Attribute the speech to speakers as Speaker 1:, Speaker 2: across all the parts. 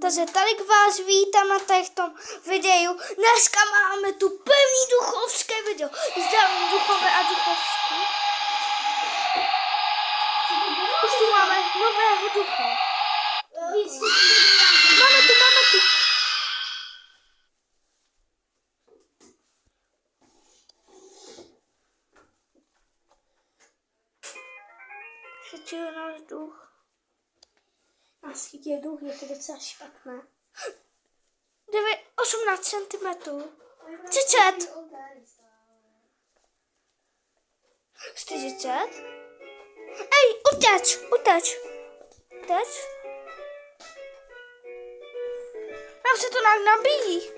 Speaker 1: Takže tady vás vítám na těchto videu. Dneska máme tu první duchovské video. Zdravím duchové a duchovský. Už tu máme nového ducha. Máme tu. Chytil náš duch.
Speaker 2: Nás chytil duch, je to docela špatné.
Speaker 1: 18 cm. 30. 40. Ej, uteč. Nám se to nějak nabíjí.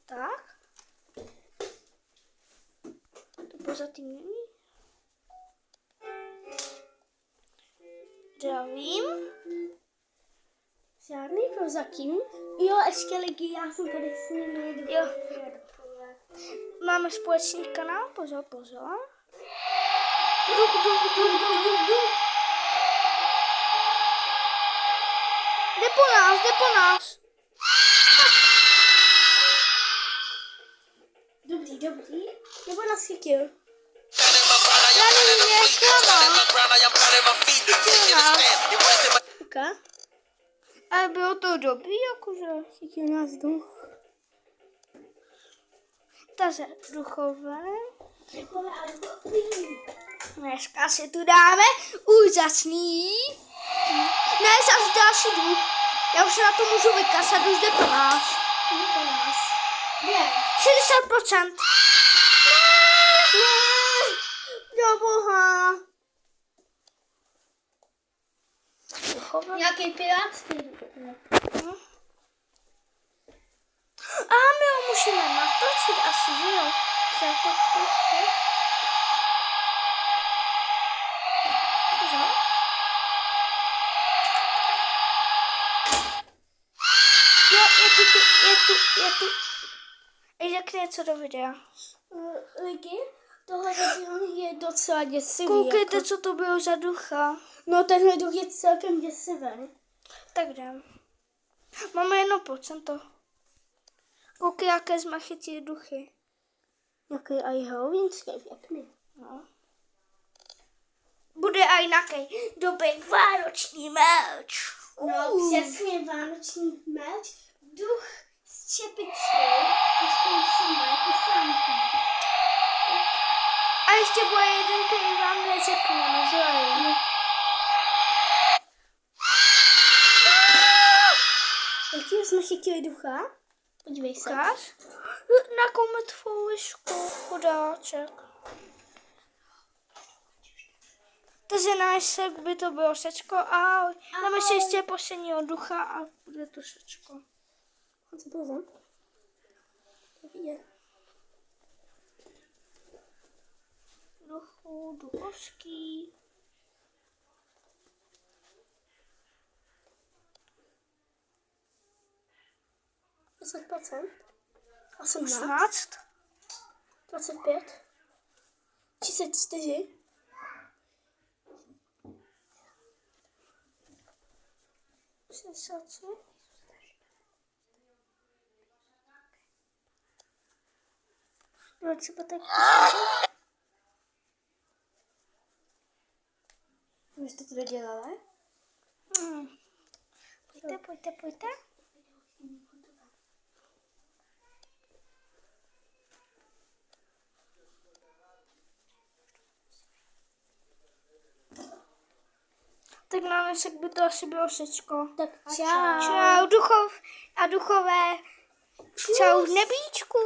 Speaker 1: Tak. To pozatím není. Zdravím.
Speaker 2: Žádný prozatím. Jo, ještě lidi, já jsem tady s nimi.
Speaker 1: Jo. Máme společný kanál, pozor. Duch. Jde po nás.
Speaker 2: Dobrý. Nebo nás chytil.
Speaker 1: Já nevím, jak
Speaker 2: Okay.
Speaker 1: ale bylo to dobrý, jakože.
Speaker 2: Chytil nás duch.
Speaker 1: Takže duchové. Dneska si tu dáme úžasný. Ne, zase další duch. Já už se na to můžu vykasat, už jde po nás.
Speaker 2: Ne.
Speaker 1: 60%. Ne. Do boha. Duchové.
Speaker 2: Nějaký pirátský duch.
Speaker 1: A my ho musíme natočit asi, že jo? Jo, je tu. Řekni něco do videa.
Speaker 2: Lidi, tohle video je docela děsivý.
Speaker 1: Koukejte,
Speaker 2: jako.
Speaker 1: co to bylo za ducha.
Speaker 2: No tenhle duch je celkem děsivý.
Speaker 1: Tak jdem. Máme 1%. Koukej, jaké jsme chytili duchy.
Speaker 2: Nějaký aj halloweenský pěkný.
Speaker 1: No. Bude aj nějaký dobrý vánoční merch.
Speaker 2: No, přesně vánoční merch. Duch s čepičkou. Ještě má jako Santa.
Speaker 1: A ještě bude jeden, který vám neřekneme, že jo?
Speaker 2: Jaký jsme chytili ducha? Podívej se.
Speaker 1: Ukáž? Na kometovou lišku, chudáček. Takže náš sek by to bylo všecko. Ahoj. Dáme si ještě posledního ducha a bude to všecko.
Speaker 2: A co to za?
Speaker 1: Duchovský.
Speaker 2: %?
Speaker 1: 18.
Speaker 2: 25. 34.
Speaker 1: No třeba tak.
Speaker 2: Vy jste to dodělali?
Speaker 1: Pojďte. Tak na dnešek by to asi bylo všecko.
Speaker 2: Tak čau.
Speaker 1: Čau duchové. Čau nebíčku.